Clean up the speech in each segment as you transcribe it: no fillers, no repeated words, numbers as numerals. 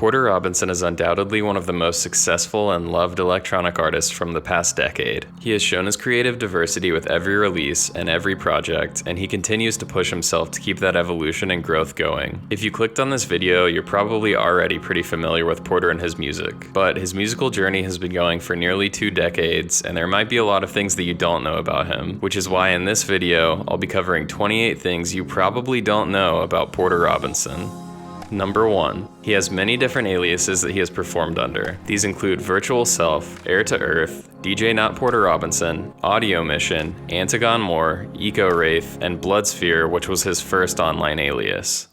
Porter Robinson is undoubtedly one of the most successful and loved electronic artists from the past decade. He has shown his creative diversity with every release and every project, and he continues to push himself to keep that evolution and growth going. If you clicked on this video, you're probably already pretty familiar with Porter and his music, but his musical journey has been going for nearly 2 decades, and there might be a lot of things that you don't know about him, which is why in this video, I'll be covering 28 things you probably don't know about Porter Robinson. Number 1. He has many different aliases that he has performed under. These include Virtual Self, Air to Earth, DJ Not Porter Robinson, Audio Mission, Antagon Moore, Eco Wraith, and Bloodsphere, which was his first online alias.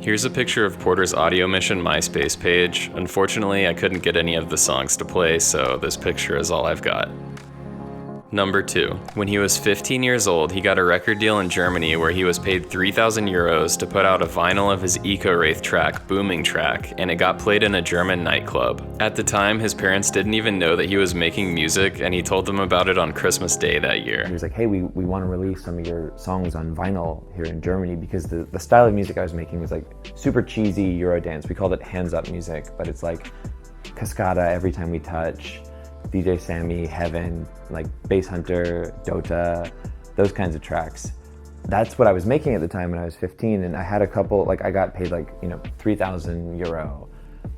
Here's a picture of Porter's Audio Mission MySpace page. Unfortunately, I couldn't get any of the songs to play, so this picture is all I've got. Number 2. When he was 15 years old, he got a record deal in Germany where he was paid 3,000 euros to put out a vinyl of his Eco Wraith track, Booming Track, and it got played in a German nightclub. At the time, his parents didn't even know that he was making music, and he told them about it on Christmas Day that year. He was like, hey, we want to release some of your songs on vinyl here in Germany, because the style of music I was making was like super cheesy Eurodance. We called it hands up music, but it's like Cascada, Every Time We Touch, DJ Sammy, Heaven, like Bass Hunter, Dota, those kinds of tracks. That's what I was making at the time when I was 15, and I had a couple, like I got paid like, 3,000 euro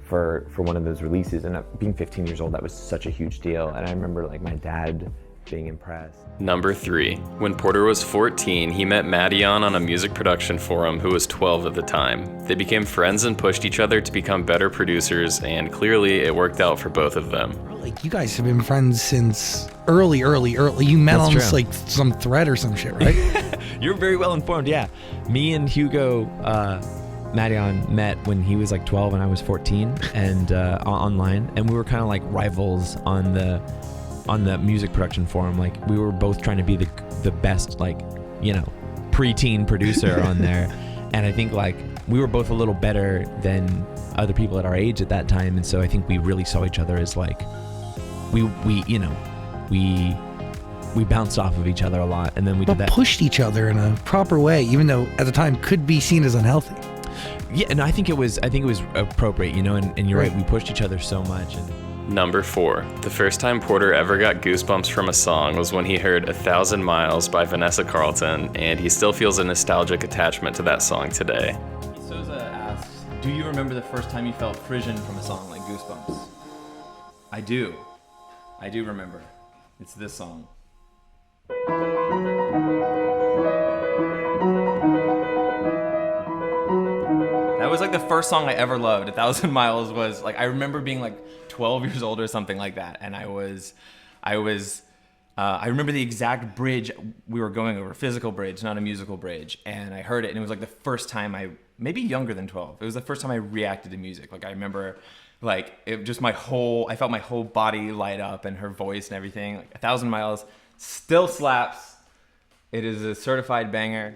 for one of those releases, and being 15 years old, that was such a huge deal, and I remember like my dad being impressed. Number 3. When Porter was 14, he met Madion on a music production forum who was 12 at the time. They became friends and pushed each other to become better producers, and clearly it worked out for both of them. Like, you guys have been friends since early. You met on like some thread or some shit, right? You're very well informed, yeah. Me and Hugo Madion met when he was like 12 and I was 14, and online, and we were kind of like rivals on the music production forum. Like, we were both trying to be the best, like, preteen producer on there. And I think like we were both a little better than other people at our age at that time, and so I think we really saw each other as like we bounced off of each other a lot, and then we did that. Pushed each other in a proper way, even though at the time could be seen as unhealthy. Yeah, and I think it was appropriate, and you're right, we pushed each other so much. And Number 4. The first time Porter ever got goosebumps from a song was when he heard 1,000 Miles by Vanessa Carlton, and he still feels a nostalgic attachment to that song today. Sosa asks, do you remember the first time you felt frisson from a song like Goosebumps? I do remember. It's this song. That was like the first song I ever loved. 1,000 Miles was like, I remember being like 12 years old or something like that, and I remember the exact bridge we were going over, physical bridge, not a musical bridge, and I heard it, and it was like the first time maybe younger than 12, it was the first time I reacted to music. Like, I remember like it just I felt my whole body light up, and her voice and everything. Like, 1,000 Miles still slaps. It is a certified banger.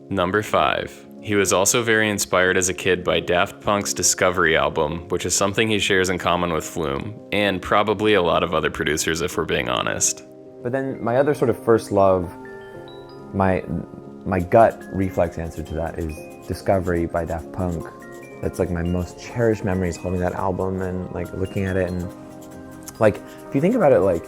Number 5. He was also very inspired as a kid by Daft Punk's Discovery album, which is something he shares in common with Flume, and probably a lot of other producers if we're being honest. But then my other sort of first love, my gut reflex answer to that is Discovery by Daft Punk. That's like my most cherished memories, holding that album and like looking at it, and like if you think about it, like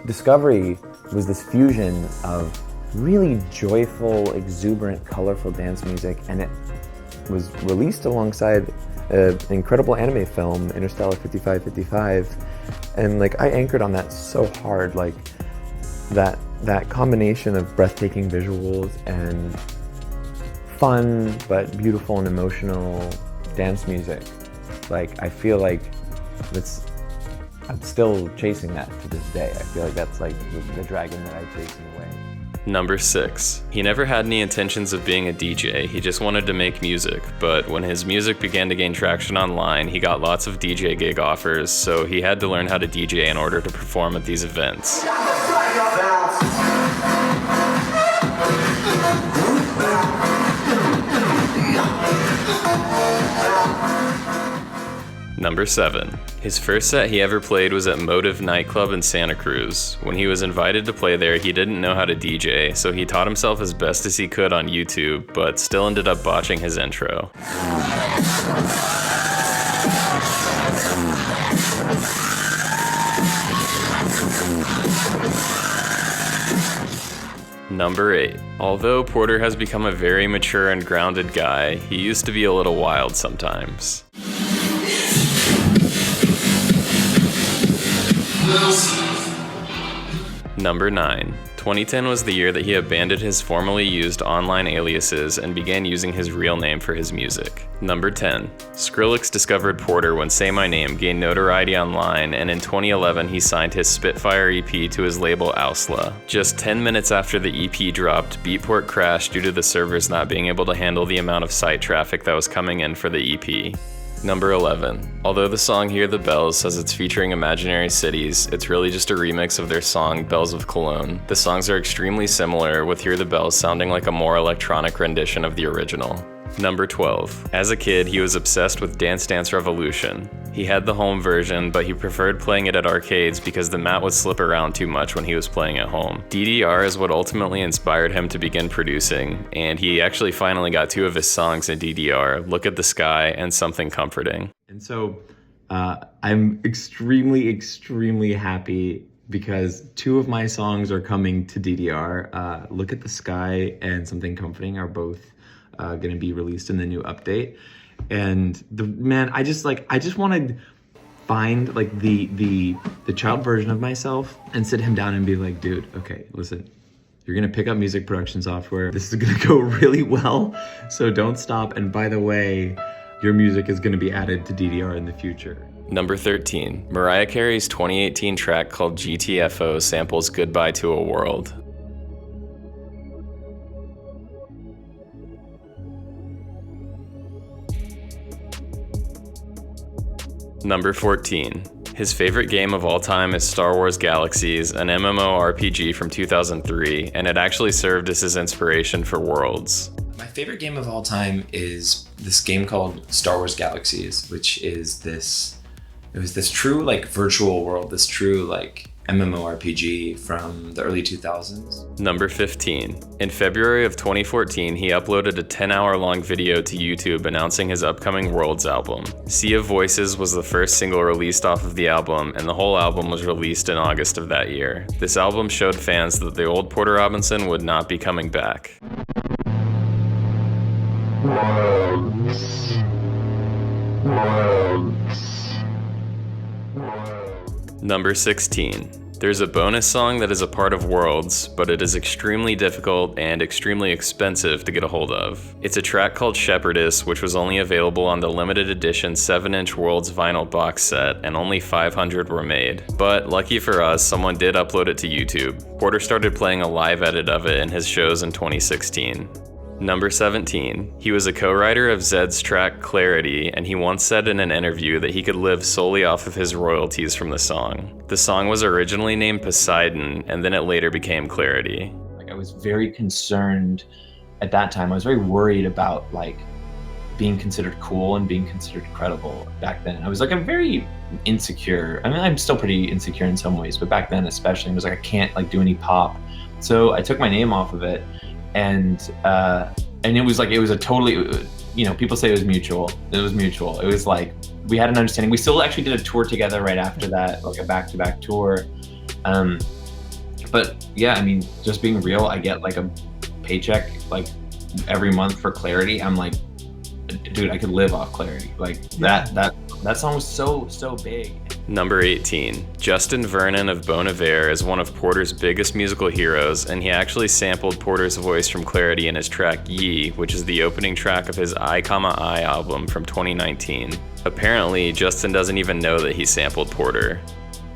Discovery was this fusion of really joyful, exuberant, colorful dance music, and it was released alongside an incredible anime film, Interstellar 5555, and like I anchored on that so hard, like that combination of breathtaking visuals and fun but beautiful and emotional dance music. Like, I feel like I'm still chasing that to this day. I feel like that's like the dragon that I chase in a way. Number 6. He never had any intentions of being a DJ, he just wanted to make music, but when his music began to gain traction online, he got lots of DJ gig offers, so he had to learn how to DJ in order to perform at these events. Number 7. His first set he ever played was at Motive nightclub in Santa Cruz. When he was invited to play there, he didn't know how to DJ, so he taught himself as best as he could on YouTube, but still ended up botching his intro. Number 8. Although Porter has become a very mature and grounded guy, he used to be a little wild sometimes. Number 9. 2010 was the year that he abandoned his formerly used online aliases and began using his real name for his music. Number 10. Skrillex discovered Porter when Say My Name gained notoriety online, and in 2011 he signed his Spitfire EP to his label Ausla. Just 10 minutes after the EP dropped, Beatport crashed due to the servers not being able to handle the amount of site traffic that was coming in for the EP. Number 11. Although the song Hear the Bells says it's featuring imaginary cities, it's really just a remix of their song Bells of Cologne. The songs are extremely similar, with Hear the Bells sounding like a more electronic rendition of the original. Number 12. As a kid, he was obsessed with Dance Dance Revolution. He had the home version, but he preferred playing it at arcades because the mat would slip around too much when he was playing at home. DDR is what ultimately inspired him to begin producing, and he actually finally got 2 of his songs in DDR, Look at the Sky and Something Comforting. And so I'm extremely happy because 2 of my songs are coming to DDR. Look at the Sky and Something Comforting are both going to be released in the new update. And I just want to find like the child version of myself and sit him down and be like, dude, okay, listen, you're gonna pick up music production software. This is gonna go really well, so don't stop. And by the way, your music is gonna be added to DDR in the future. Number 13. Mariah Carey's 2018 track called GTFO samples Goodbye to a World. Number 14. His favorite game of all time is Star Wars Galaxies, an MMORPG from 2003, and it actually served as his inspiration for Worlds. My favorite game of all time is this game called Star Wars Galaxies, which is this true like virtual world, this true like MMORPG from the early 2000s. Number 15. In February of 2014, he uploaded a 10-hour-long video to YouTube announcing his upcoming Worlds album. Sea of Voices was the first single released off of the album, and the whole album was released in August of that year. This album showed fans that the old Porter Robinson would not be coming back. Number 16. There's a bonus song that is a part of Worlds, but it is extremely difficult and extremely expensive to get a hold of. It's a track called Shepherdess, which was only available on the limited edition 7-inch Worlds vinyl box set, and only 500 were made. But lucky for us, someone did upload it to YouTube. Porter started playing a live edit of it in his shows in 2016. Number 17. He was a co-writer of Zed's track Clarity, and he once said in an interview that he could live solely off of his royalties from the song. The song was originally named Poseidon, and then it later became Clarity. I was very concerned at that time. I was very worried about being considered cool and being considered credible back then. I was I'm very insecure. I mean, I'm still pretty insecure in some ways, but back then especially, it was I can't do any pop. So I took my name off of it. And it was a totally, people say it was mutual. It was mutual. It was we had an understanding. We still actually did a tour together right after that, a back-to-back tour. But yeah, I mean, just being real, I get a paycheck every month for Clarity. I'm dude, I could live off Clarity. That song was so big. Number 18. Justin Vernon of Bon Iver is one of Porter's biggest musical heroes, and he actually sampled Porter's voice from Clarity in his track Ye, which is the opening track of his I, I album from 2019. Apparently, Justin doesn't even know that he sampled Porter.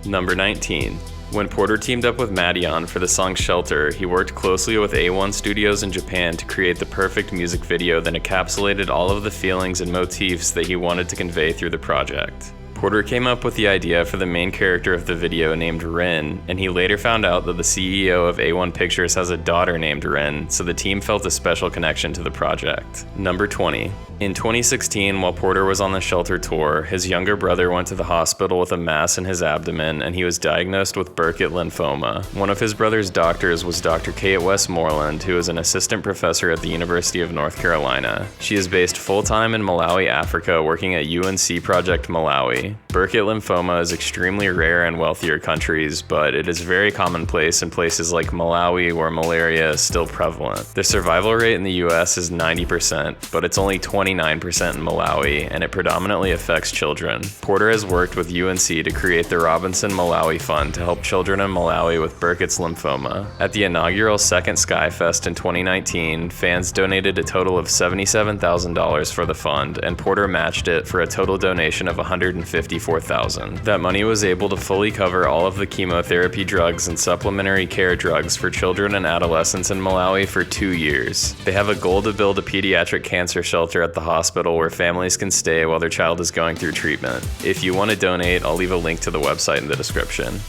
Number 19. When Porter teamed up with Madeon for the song Shelter, he worked closely with A1 Studios in Japan to create the perfect music video that encapsulated all of the feelings and motifs that he wanted to convey through the project. Porter came up with the idea for the main character of the video named Rin, and he later found out that the CEO of A1 Pictures has a daughter named Rin, so the team felt a special connection to the project. Number 20. In 2016, while Porter was on the Shelter tour, his younger brother went to the hospital with a mass in his abdomen and he was diagnosed with Burkitt lymphoma. One of his brother's doctors was Dr. Kate Westmoreland, who is an assistant professor at the University of North Carolina. She is based full-time in Malawi, Africa, working at UNC Project Malawi. Burkitt lymphoma is extremely rare in wealthier countries, but it is very commonplace in places like Malawi where malaria is still prevalent. The survival rate in the US is 90%, but it's only 29% in Malawi, and it predominantly affects children. Porter has worked with UNC to create the Robinson Malawi Fund to help children in Malawi with Burkitt's lymphoma. At the inaugural Second Sky Fest in 2019, fans donated a total of $77,000 for the fund, and Porter matched it for a total donation of $154,000. That money was able to fully cover all of the chemotherapy drugs and supplementary care drugs for children and adolescents in Malawi for 2 years. They have a goal to build a pediatric cancer shelter at the hospital where families can stay while their child is going through treatment. If you want to donate, I'll leave a link to the website in the description.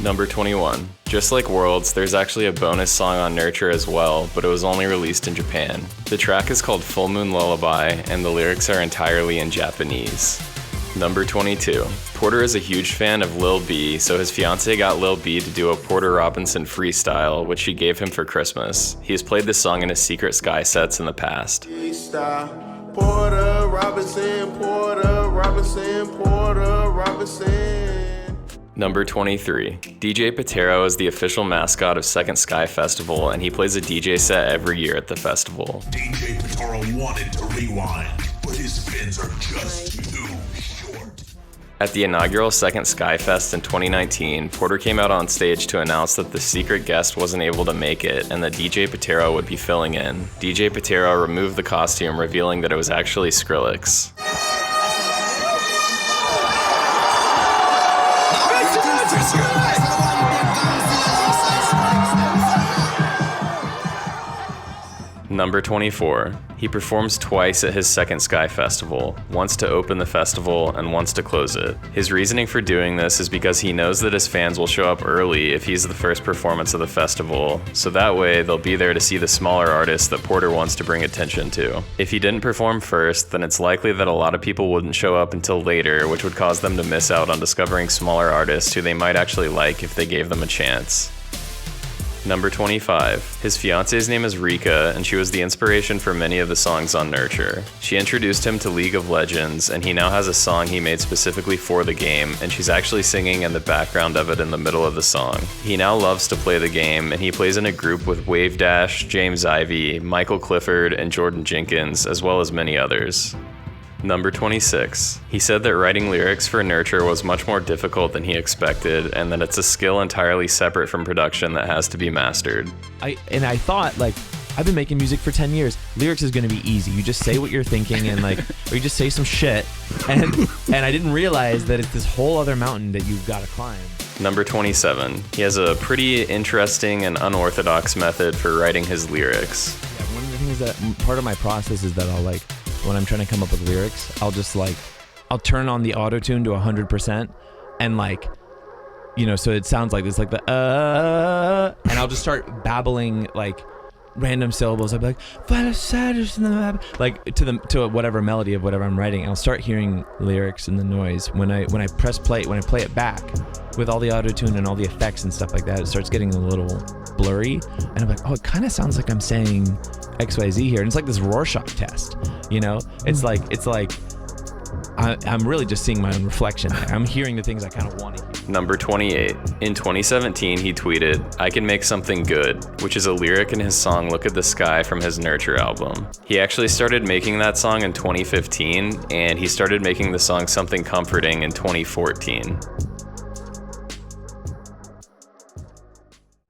Number 21. Just like Worlds, there's actually a bonus song on Nurture as well, but it was only released in Japan. The track is called Full Moon Lullaby, and the lyrics are entirely in Japanese. Number 22. Porter is a huge fan of Lil B, so his fiancée got Lil B to do a Porter Robinson freestyle, which she gave him for Christmas. He has played this song in his Secret Sky sets in the past. Porter Robinson, Porter Robinson, Porter Robinson. Number 23. DJ Patero is the official mascot of Second Sky Festival, and he plays a DJ set every year at the festival. DJ Patero wanted to rewind, but his fins are just too short. At the inaugural Second Sky Fest in 2019, Porter came out on stage to announce that the secret guest wasn't able to make it and that DJ Patero would be filling in. DJ Patero removed the costume, revealing that it was actually Skrillex. Number 24. He performs twice at his Second Sky Festival, once to open the festival and once to close it. His reasoning for doing this is because he knows that his fans will show up early if he's the first performance of the festival, so that way they'll be there to see the smaller artists that Porter wants to bring attention to. If he didn't perform first, then it's likely that a lot of people wouldn't show up until later, which would cause them to miss out on discovering smaller artists who they might actually like if they gave them a chance. Number 25. His fiance's name is Rika, and she was the inspiration for many of the songs on Nurture. She introduced him to League of Legends, and he now has a song he made specifically for the game, and she's actually singing in the background of it in the middle of the song. He now loves to play the game, and he plays in a group with Wave Dash, James Ivy, Michael Clifford, and Jordan Jenkins, as well as many others. Number 26. He said that writing lyrics for Nurture was much more difficult than he expected, and that it's a skill entirely separate from production that has to be mastered. I thought, like, I've been making music for 10 years. Lyrics is gonna be easy. You just say what you're thinking and like, or you just say some shit. And I didn't realize that it's this whole other mountain that you've gotta climb. Number 27. He has a pretty interesting and unorthodox method for writing his lyrics. Yeah, one of the things that part of my process is that I'll like, when I'm trying to come up with lyrics, I'll turn on the auto-tune to 100% and like, you know, so it sounds like this, like the and I'll just start babbling like random syllables. I'll be like to whatever melody of whatever I'm writing. I'll start hearing lyrics in the noise. When I press play, when I play it back with all the auto-tune and all the effects and stuff like that, it starts getting a little blurry. And I'm like, oh, it kind of sounds like I'm saying XYZ here. And it's like this Rorschach test, you know? It's like I'm really just seeing my own reflection there. I'm hearing the things I kind of want to hear. Number 28. In 2017, he tweeted, "I can make something good," which is a lyric in his song Look at the Sky from his Nurture album. He actually started making that song in 2015, and he started making the song Something Comforting in 2014.